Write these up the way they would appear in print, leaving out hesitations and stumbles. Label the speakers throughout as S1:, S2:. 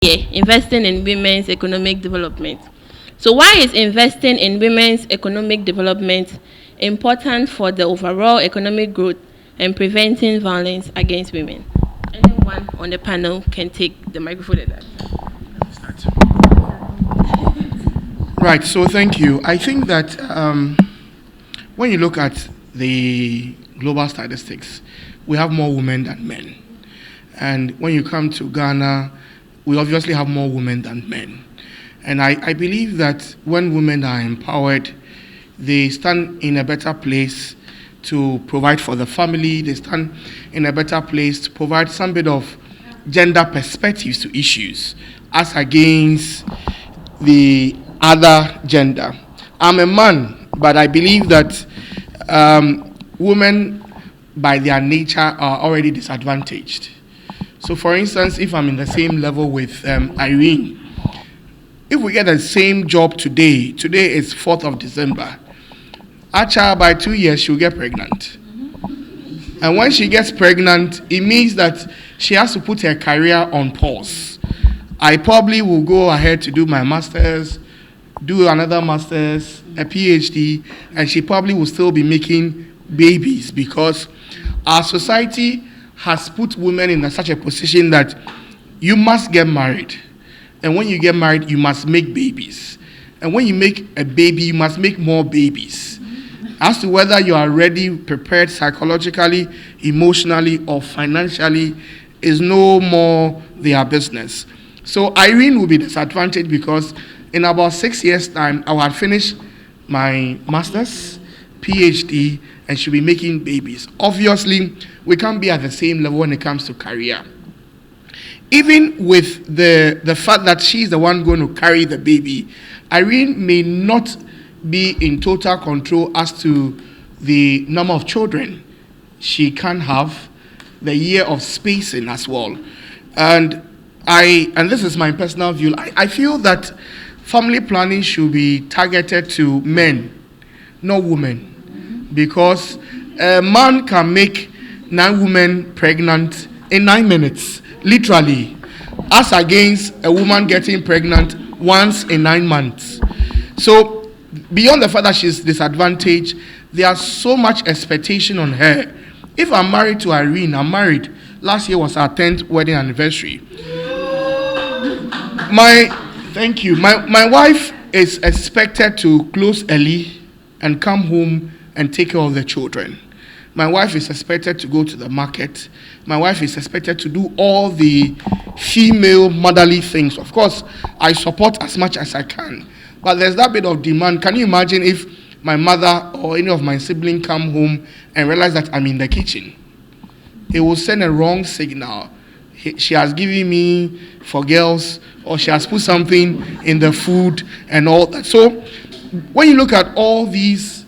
S1: Yeah, investing in women's economic development. So why is investing in women's economic development important for the overall economic growth and preventing violence against women? Anyone on the panel can take the microphone at that.
S2: Right, so thank you. I think that when you look at the global statistics, we have more women than men. And when you come to Ghana, we obviously have more women than men. And I believe that when women are empowered, they stand in a better place to provide for the family, they stand in a better place to provide some bit of gender perspectives to issues as against the other gender. I'm a man, but I believe that women, by their nature, are already disadvantaged. So, for instance, if I'm in the same level with Irene, if we get the same job today is 4th of December, Acha, by 2 years, she'll get pregnant. And when she gets pregnant, it means that she has to put her career on pause. I probably will go ahead to do my master's, do another master's, a PhD, and she probably will still be making babies because our society has put women in such a position that you must get married. And when you get married, you must make babies. And when you make a baby, you must make more babies. As to whether you are ready, prepared psychologically, emotionally, or financially is no more their business. So Irene will be disadvantaged because in about 6 years' time, I will have finished my master's, PhD, and she'll be making babies. Obviously, we can't be at the same level when it comes to career. Even with the fact that she's the one going to carry the baby, Irene may not be in total control as to the number of children she can have, the year of spacing as well. And this is my personal view, I feel that family planning should be targeted to men, not women. Because a man can make 9 women pregnant in 9 minutes, literally, as against a woman getting pregnant once in 9 months. So, beyond the fact that she's disadvantaged, there's so much expectation on her. If I'm married to Irene, I'm married. Last year was our 10th wedding anniversary. Thank you. My wife is expected to close early and come home and take care of the children. My wife is expected to go to the market. My wife is expected to do all the female motherly things. Of course, I support as much as I can. But there's that bit of demand. Can you imagine if my mother or any of my siblings come home and realize that I'm in the kitchen? It will send a wrong signal. She has given me for girls, or she has put something in the food and all that. So when you look at all these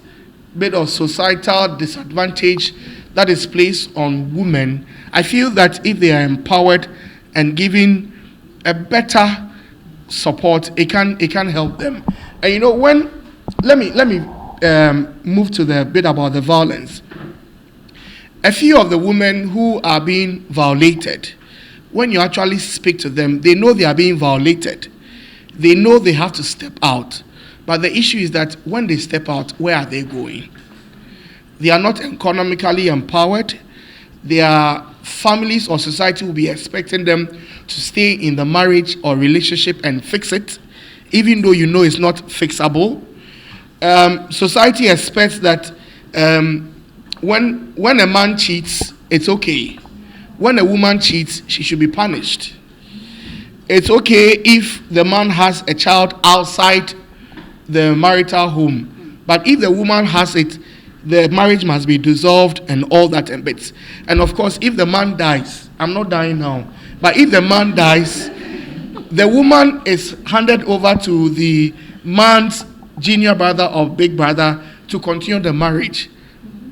S2: bit of societal disadvantage that is placed on women, I feel that if they are empowered and given a better support, it can help them. And let me move to the bit about the violence. A few of the women who are being violated, when you actually speak to them, they know they are being violated. They know they have to step out. But the issue is that when they step out, where are they going? They are not economically empowered. Their families or society will be expecting them to stay in the marriage or relationship and fix it, even though you know it's not fixable. Society expects that when a man cheats, it's okay. When a woman cheats, she should be punished. It's okay if the man has a child outside the marital home. But if the woman has it, the marriage must be dissolved and all that and bits. And of course, if the man dies, I'm not dying now, but if the man dies, the woman is handed over to the man's junior brother or big brother to continue the marriage.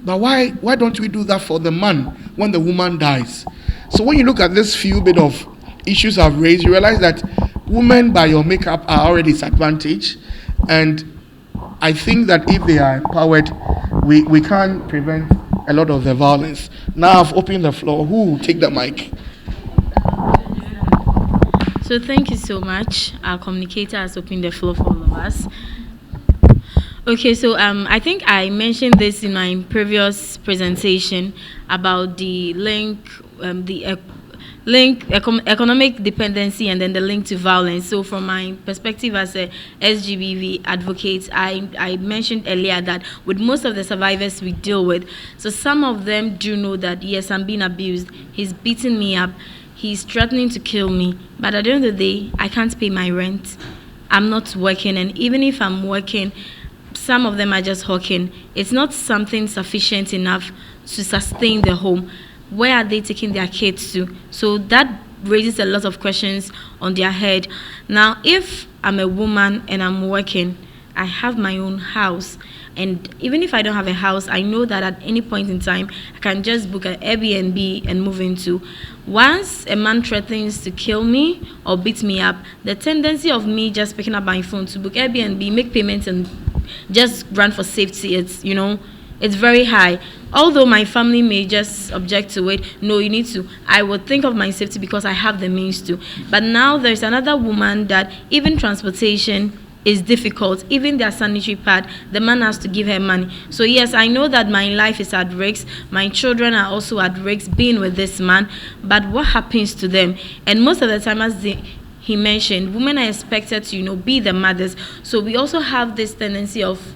S2: But why don't we do that for the man when the woman dies? So when you look at this few bit of issues I've raised, you realize that women by your makeup are already disadvantaged. And I think that if they are empowered, we can prevent a lot of the violence. Now I've opened the floor. Who will take the mic?
S3: So thank you so much. Our communicator has opened the floor for all of us. Okay, so I think I mentioned this in my previous presentation about the economic dependency and then the link to violence. So from my perspective as a SGBV advocate, I mentioned earlier that with most of the survivors we deal with, so some of them do know that yes, I'm being abused, he's beating me up, he's threatening to kill me, but at the end of the day, I can't pay my rent, I'm not working, and even if I'm working, some of them are just hawking. It's not something sufficient enough to sustain the home. Where are they taking their kids to? So that raises a lot of questions on their head. Now, if I'm a woman and I'm working, I have my own house, and even if I don't have a house, I know that at any point in time, I can just book an Airbnb and move into. Once a man threatens to kill me or beat me up, the tendency of me just picking up my phone to book Airbnb, make payments, and just run for safety, it's very high. Although my family may just object to it, no, you need to. I would think of my safety because I have the means to. But now there's another woman that even transportation is difficult. Even their sanitary pad, the man has to give her money. So yes, I know that my life is at risk. My children are also at risk being with this man. But what happens to them? And most of the time, as he mentioned, women are expected to, be the mothers. So we also have this tendency of,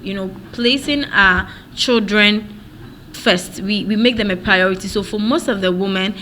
S3: placing our children first. We make them a priority. So for most of the women,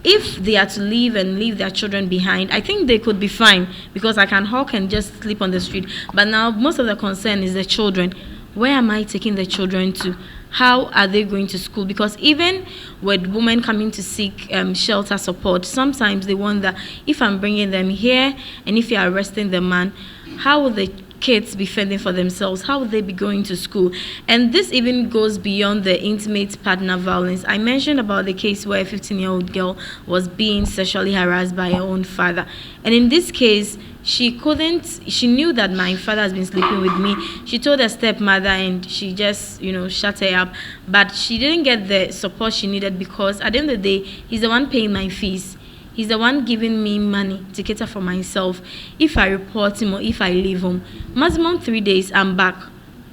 S3: if they are to leave their children behind, I think they could be fine because I can hawk and just sleep on the street. But now most of the concern is the children. Where am I taking the children to? How are they going to school? Because even with women coming to seek shelter support, sometimes they wonder, if I'm bringing them here and if you're arresting the man, how will the kids be fending for themselves? How will they be going to school? And this even goes beyond the intimate partner violence. I mentioned about the case where a 15-year-old girl was being sexually harassed by her own father. And in this case, she knew that my father has been sleeping with me. She told her stepmother and she just, shut her up. But she didn't get the support she needed because at the end of the day, he's the one paying my fees. He's the one giving me money to cater for myself. If I report him or if I leave home, maximum 3 days, I'm back.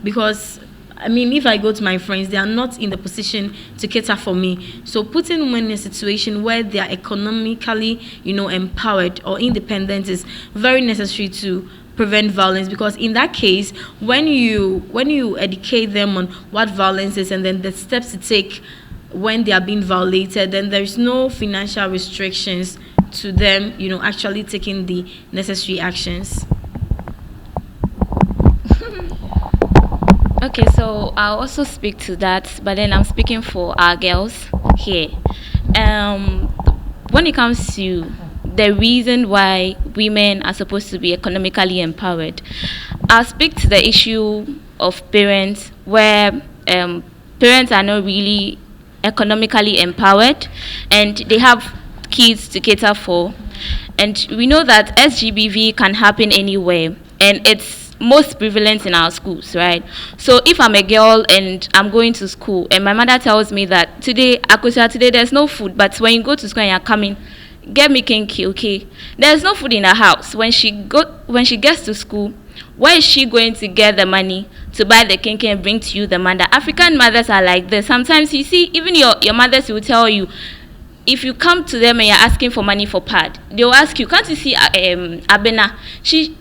S3: Because, if I go to my friends, they are not in the position to cater for me. So putting women in a situation where they are economically, empowered or independent is very necessary to prevent violence, because in that case, when you educate them on what violence is and then the steps to take when they are being violated, then there's no financial restrictions to them, actually taking the necessary actions.
S4: Okay, so I'll also speak to that, but then I'm speaking for our girls here. When it comes to the reason why women are supposed to be economically empowered, I'll speak to the issue of parents, where parents are not really economically empowered and they have kids to cater for. And we know that SGBV can happen anywhere, and it's most prevalent in our schools, right? So if I'm a girl and I'm going to school and my mother tells me that today there's no food, but when you go to school and you're coming, get me kinky, okay? There's no food in the house. When she gets to school, where is she going to get the money to buy the kinky and bring to you the mother? African mothers are like this. Sometimes you see, even your mothers will tell you, if you come to them and you're asking for money for pad, they'll ask you, can't you see Abena? She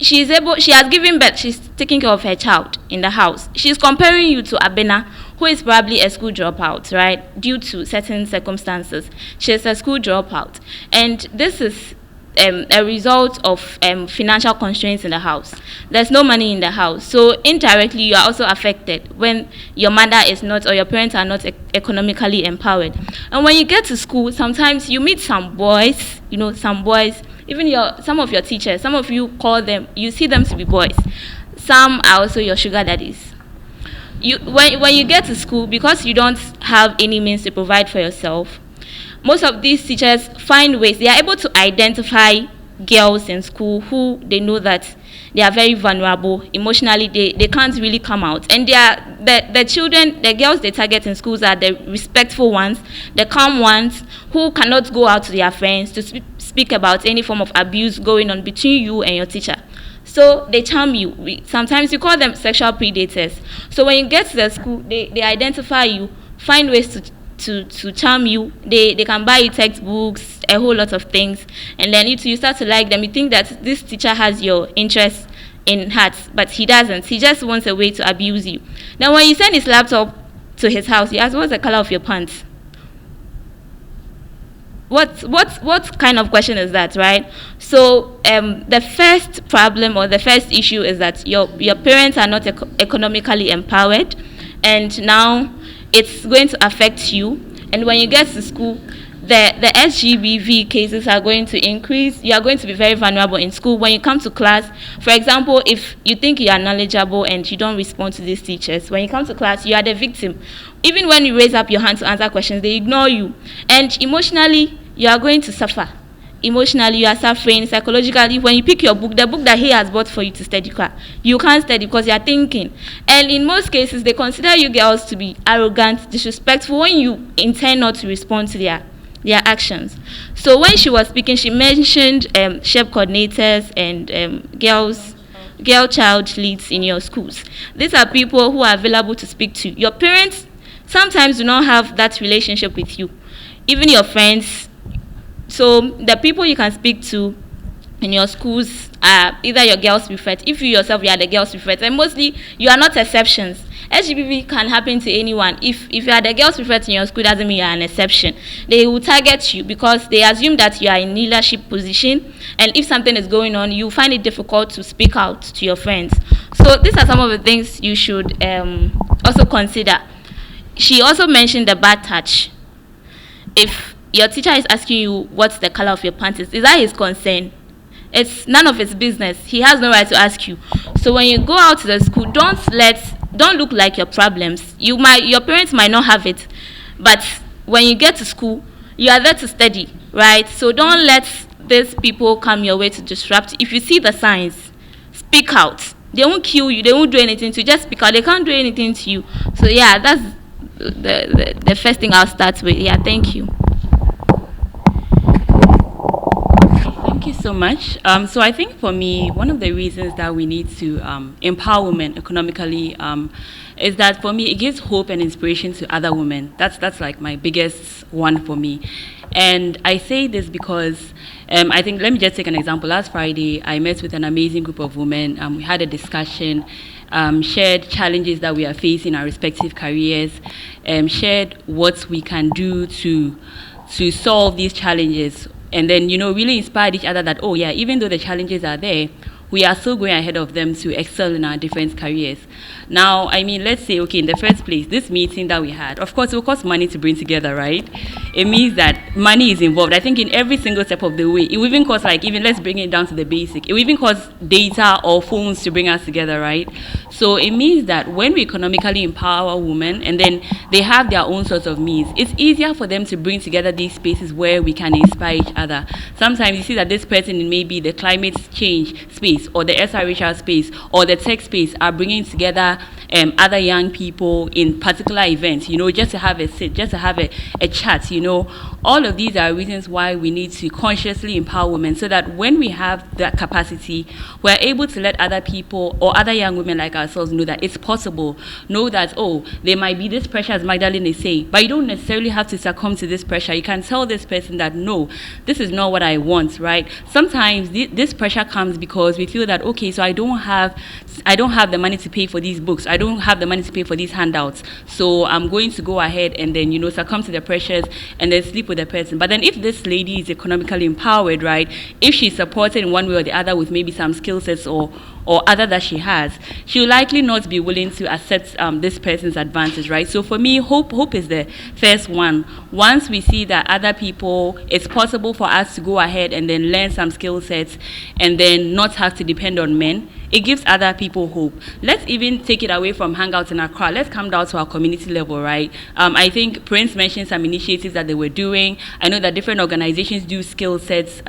S4: has given birth, she's taking care of her child in the house. She's comparing you to Abena, who is probably a school dropout, right? Due to certain circumstances. She's a school dropout. And this is a result of financial constraints in the house. There's no money in the house. So indirectly, you are also affected when your mother is not, or your parents are not economically empowered. And when you get to school, sometimes you meet some boys, even some of your teachers, some of you call them, you see them to be boys. Some are also your sugar daddies. When you get to school, because you don't have any means to provide for yourself, most of these teachers find ways. They are able to identify girls in school who they know that they are very vulnerable emotionally. They can't really come out, and they are the girls they target in schools are the respectful ones, the calm ones who cannot go out to their friends to speak about any form of abuse going on between you and your teacher. So they charm you. Sometimes you call them sexual predators. So when you get to the school, they identify you, find ways to charm you. They can buy you textbooks, a whole lot of things, and then you start to like them. You think that this teacher has your interest in heart, but he doesn't. He just wants a way to abuse you. Now when you send his laptop to his house, he asks, what's the color of your pants? What kind of question is that, right? So the first problem or the first issue is that your parents are not economically empowered, and now it's going to affect you. And when you get to school, the SGBV cases are going to increase. You are going to be very vulnerable in school. When you come to class, for example, if you think you are knowledgeable and you don't respond to these teachers, when you come to class, you are the victim. Even when you raise up your hand to answer questions, they ignore you. And emotionally, you are going to suffer. Emotionally, you are suffering. Psychologically, when you pick your book, the book that he has bought for you to study, you can't study because you are thinking. And in most cases, they consider you girls to be arrogant, disrespectful when you intend not to respond to their actions. So when she was speaking, she mentioned SHEP coordinators and girl child leads in your schools. These are people who are available to speak to. Your parents sometimes do not have that relationship with you, even your friends. So the people you can speak to in your schools are either your girls prefect, if you yourself you are the girls prefect, and mostly you are not exceptions. SGBV can happen to anyone. If you are the girls prefect in your school, doesn't mean you are an exception. They will target you because they assume that you are in leadership position, and if something is going on, you find it difficult to speak out to your friends. So these are some of the things you should also consider. She also mentioned the bad touch. If your teacher is asking you what's the color of your pants, is that his concern? It's none of his business. He has no right to ask you. So when you go out to the school, don't look like your problems. Your parents might not have it, but when you get to school, you are there to study, right? So don't let these people come your way to disrupt. If you see the signs, speak out. They won't kill you. They won't do anything to you. Just speak out. They can't do anything to you. So yeah, that's the first thing I'll start with. Yeah, thank you.
S5: Thank you so much. So I think for me, one of the reasons that we need to empower women economically is that for me, it gives hope and inspiration to other women. That's like my biggest one for me. And I say this because I think, let me just take an example. Last Friday, I met with an amazing group of women. We had a discussion, shared challenges that we are facing in our respective careers, shared what we can do to solve these challenges. And then, really inspired each other that, oh yeah, even though the challenges are there, we are still going ahead of them to excel in our different careers. Now, I mean, let's say, okay, in the first place, this meeting that we had, of course, it will cost money to bring together, right? It means that money is involved. I think in every single step of the way, it will even cost, let's bring it down to the basic. It will even cost data or phones to bring us together, right? So it means that when we economically empower women and then they have their own sorts of means, it's easier for them to bring together these spaces where we can inspire each other. Sometimes you see that this person in maybe the climate change space or the SRHR space or the tech space are bringing together other young people in particular events, just to have a sit, just to have a chat, All of these are reasons why we need to consciously empower women so that when we have that capacity, we're able to let other people or other young women like ourselves know that it's possible, know that, oh, there might be this pressure, as Magdalene is saying, but you don't necessarily have to succumb to this pressure. You can tell this person that, no, this is not what I want, right? Sometimes this pressure comes because we feel that, okay, so I don't have the money to pay for these books. I don't have the money to pay for these handouts. So I'm going to go ahead and then, succumb to the pressures and then sleep with the person. But then if this lady is economically empowered, right, if she's supported in one way or the other with maybe some skill sets or other that she has, she'll likely not be willing to accept this person's advantage, right? So for me, hope is the first one. Once we see that other people, it's possible for us to go ahead and then learn some skill sets and then not have to depend on men, it gives other people hope. Let's even take it away from hangouts in Accra. Let's come down to our community level, right? I think Prince mentioned some initiatives that they were doing. I know that different organizations do skill sets,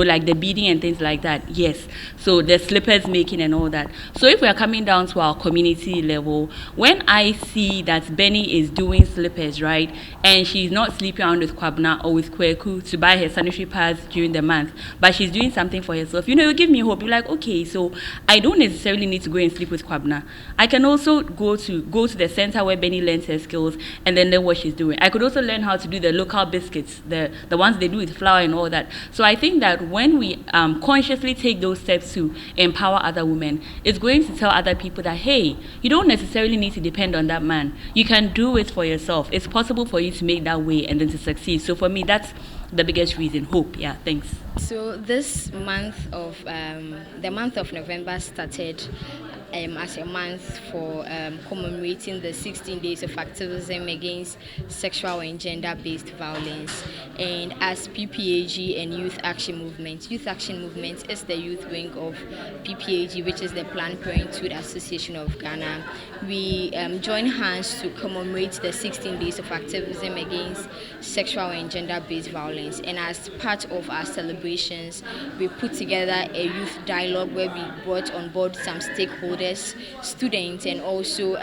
S5: like the beading and things like that. Yes. So the slippers making and all that. So if we are coming down to our community level, when I see that Benny is doing slippers, right, and she's not sleeping around with Kwabna or with Kweku to buy her sanitary pads during the month, but she's doing something for herself, it'll give me hope. You're like, okay, so I don't necessarily need to go and sleep with Kwabna. I can also go to the center where Benny learns her skills and then learn what she's doing. I could also learn how to do the local biscuits, the ones they do with flour and all that. So I think that when we consciously take those steps to empower other women, it's going to tell other people that, hey, you don't necessarily need to depend on that man. You can do it for yourself. It's possible for you to make that way and then to succeed. So for me, that's the biggest reason. Hope. Yeah, thanks.
S3: So this month of the month of November started as a month for commemorating the 16 days of activism against sexual and gender-based violence. And as PPAG and Youth Action Movement is the youth wing of PPAG, which is the Planned Parenthood Association of Ghana. We join hands to commemorate the 16 days of activism against sexual and gender-based violence. And as part of our celebrations, we put together a youth dialogue where we brought on board some stakeholders, students, and also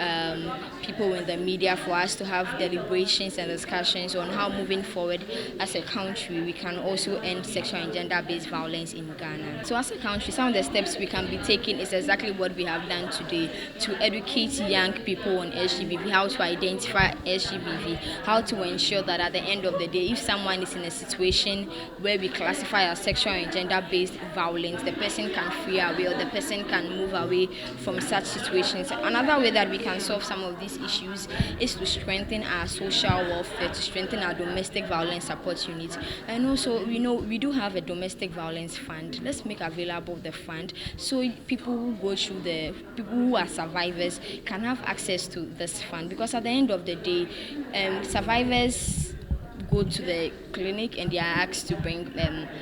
S3: people in the media for us to have deliberations and discussions on how moving forward as a country we can also end sexual and gender-based violence in Ghana. So as a country, some of the steps we can be taking is exactly what we have done today, to educate young people on SGBV, how to identify SGBV, how to ensure that at the end of the day, if someone is in a situation where we classify as sexual and gender-based violence, the person can free away or the person can move away from such situations. Another way that we can solve some of these issues is to strengthen our social welfare, to strengthen our domestic violence support units. And also, we do have a domestic violence fund. Let's make available the fund so people who are survivors can have access to this fund, because at the end of the day, survivors go to the clinic and they are asked to bring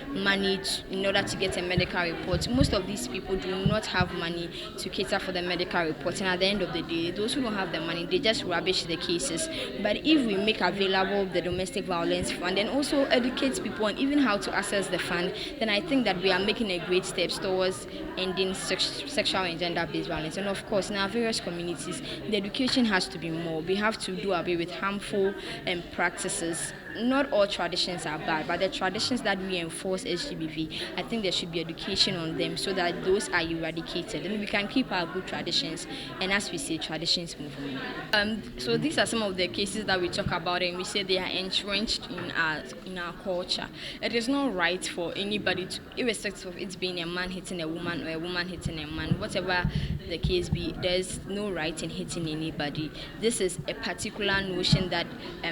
S3: money in order to get a medical report. Most of these people do not have money to cater for the medical report, and at the end of the day, those who don't have the money, they just rubbish the cases. But if we make available the domestic violence fund and also educate people on even how to access the fund, then I think that we are making a great step towards ending sexual and gender-based violence. And of course, in our various communities, the education has to be more. We have to do away with harmful practices. Not all traditions are bad, but the traditions that we enforce SGBV, I think there should be education on them so that those are eradicated and we can keep our good traditions. And as we say, traditions move on. So these are some of the cases that we talk about, and we say they are entrenched in our culture. It is not right for anybody to, irrespective of it being a man hitting a woman or a woman hitting a man, whatever the case be, there's no right in hitting anybody. This is a particular notion that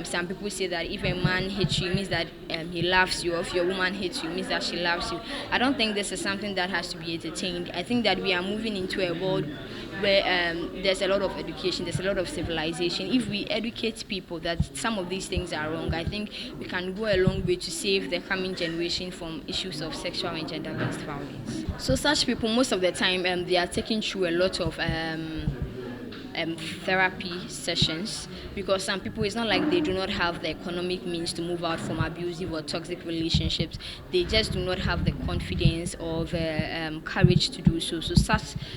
S3: some people say that if a man hits you, it means that he loves you, or if your woman hits you, it means that she loves you. I don't think this is something that has to be entertained. I think that we are moving into a world where there's a lot of education, there's a lot of civilization. If we educate people that some of these things are wrong, I think we can go a long way to save the coming generation from issues of sexual and gender-based violence. So such people, most of the time, they are taking through a lot of therapy sessions, because some people, it's not like they do not have the economic means to move out from abusive or toxic relationships. They just do not have the confidence or the courage to do so. So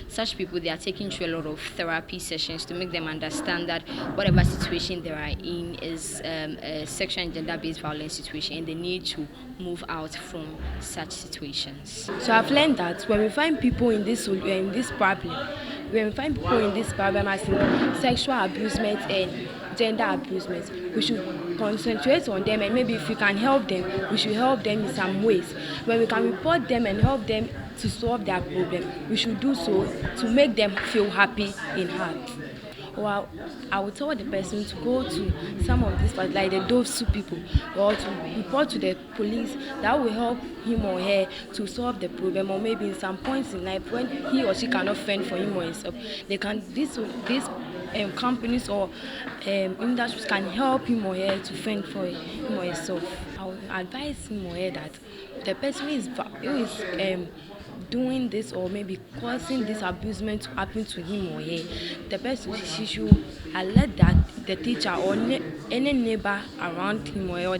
S3: such people, they are taking through a lot of therapy sessions to make them understand that whatever situation they are in is a sexual and gender-based violence situation, and they need to move out from such situations.
S6: So I've learned that when we find people in this problem, as in sexual abusement and gender abusement, we should concentrate on them, and maybe if we can help them, we should help them in some ways. When we can report them and help them to solve their problem, we should do so to make them feel happy in heart. Well, I would tell the person to go to some of these, like the Dove Soup people, or to report to the police. That will help him or her to solve the problem, or maybe in some points in life when he or she cannot fend for him or himself, they can these companies or industries can help him or her to fend for him or herself. I would advise him or her that the person who is doing this or maybe causing this abusement to happen to him or her, the person she should alert that the teacher or any neighbor around him or her, or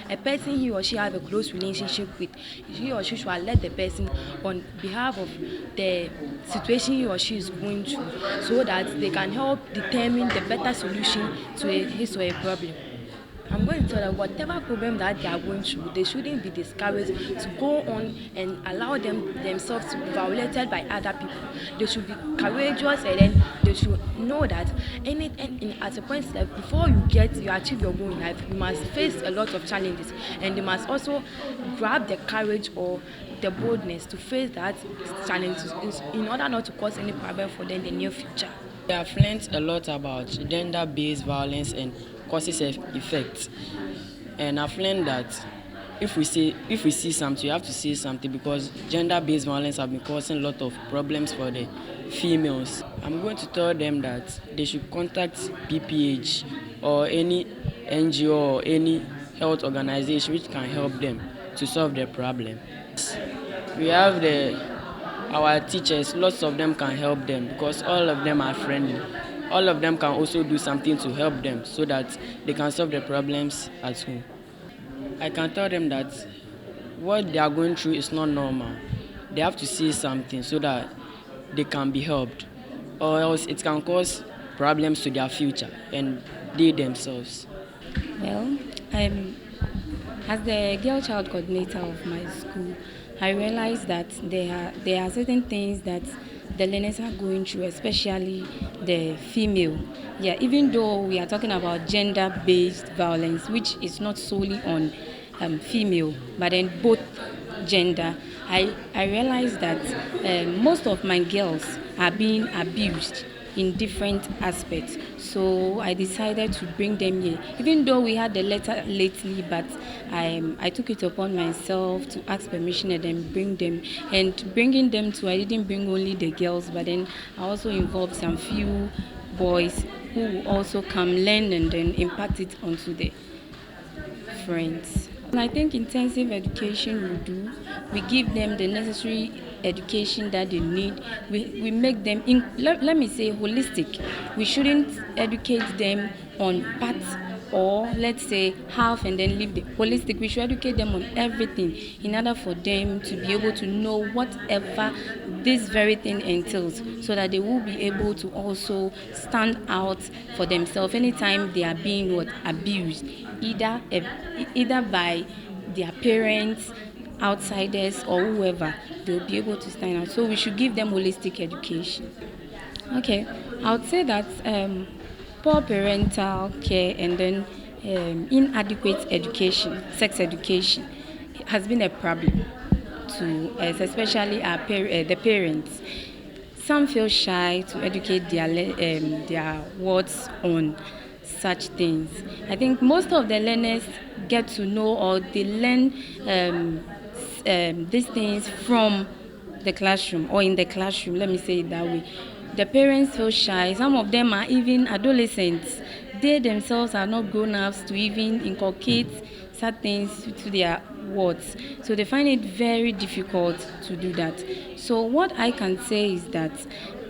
S6: a person he or she have a close relationship with, he or she should alert the person on behalf of the situation he or she is going through, so that they can help determine the better solution to his or her problem. I'm going to tell them whatever problem that they are going through, they shouldn't be discouraged to go on and allow themselves to be violated by other people. They should be courageous, and then they should know that at a point that before you achieve your goal in life, you must face a lot of challenges, and they must also grab the courage or the boldness to face that challenges in order not to cause any problem for them in the near future.
S7: I have learned a lot about gender-based violence and causes and effects, and I've learned that if we see something, you have to say something, because gender-based violence have been causing a lot of problems for the females. I'm going to tell them that they should contact PPH or any NGO or any health organization which can help them to solve their problem. We have our teachers, lots of them can help them because all of them are friendly. All of them can also do something to help them so that they can solve their problems at home. I can tell them that what they are going through is not normal. They have to say something so that they can be helped, or else it can cause problems to their future and they themselves.
S8: Well, as the girl child coordinator of my school, I realized that there are certain things that the learners are going through, especially the female. Yeah, even though we are talking about gender-based violence, which is not solely on female, but then both gender, I realized that most of my girls are being abused in different aspects. So I decided to bring them here. Even though we had the letter lately, but I took it upon myself to ask permission and then bring them. And bringing them to, I didn't bring only the girls, but then I also involved some few boys who also come learn and then impact it onto the friends. And I think intensive education we give them the necessary education that they need. We make them, let me say, holistic. We shouldn't educate them on parts or let's say half and then leave the holistic. We should educate them on everything in order for them to be able to know whatever this very thing entails, so that they will be able to also stand out for themselves anytime they are being abused, either by their parents, outsiders, or whoever. They'll be able to stand out. So we should give them holistic education. Okay, I would say that poor parental care and then inadequate education, sex education, has been a problem to us, especially the parents. Some feel shy to educate their wards on such things. I think most of the learners get to know or they learn these things from the classroom or in the classroom, let me say it that way. The parents feel shy. Some of them are even adolescents. They themselves are not grown-ups to even inculcate such things to their wards. So they find it very difficult to do that. So what I can say is that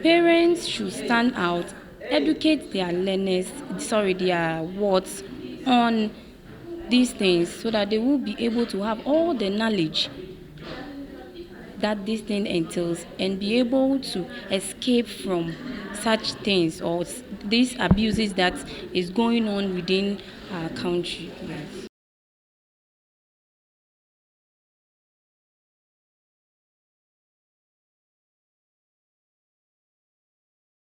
S8: parents should stand out, educate their their wards on these things, so that they will be able to have all the knowledge that this thing entails and be able to escape from such things or these abuses that is going on within our country. Yes.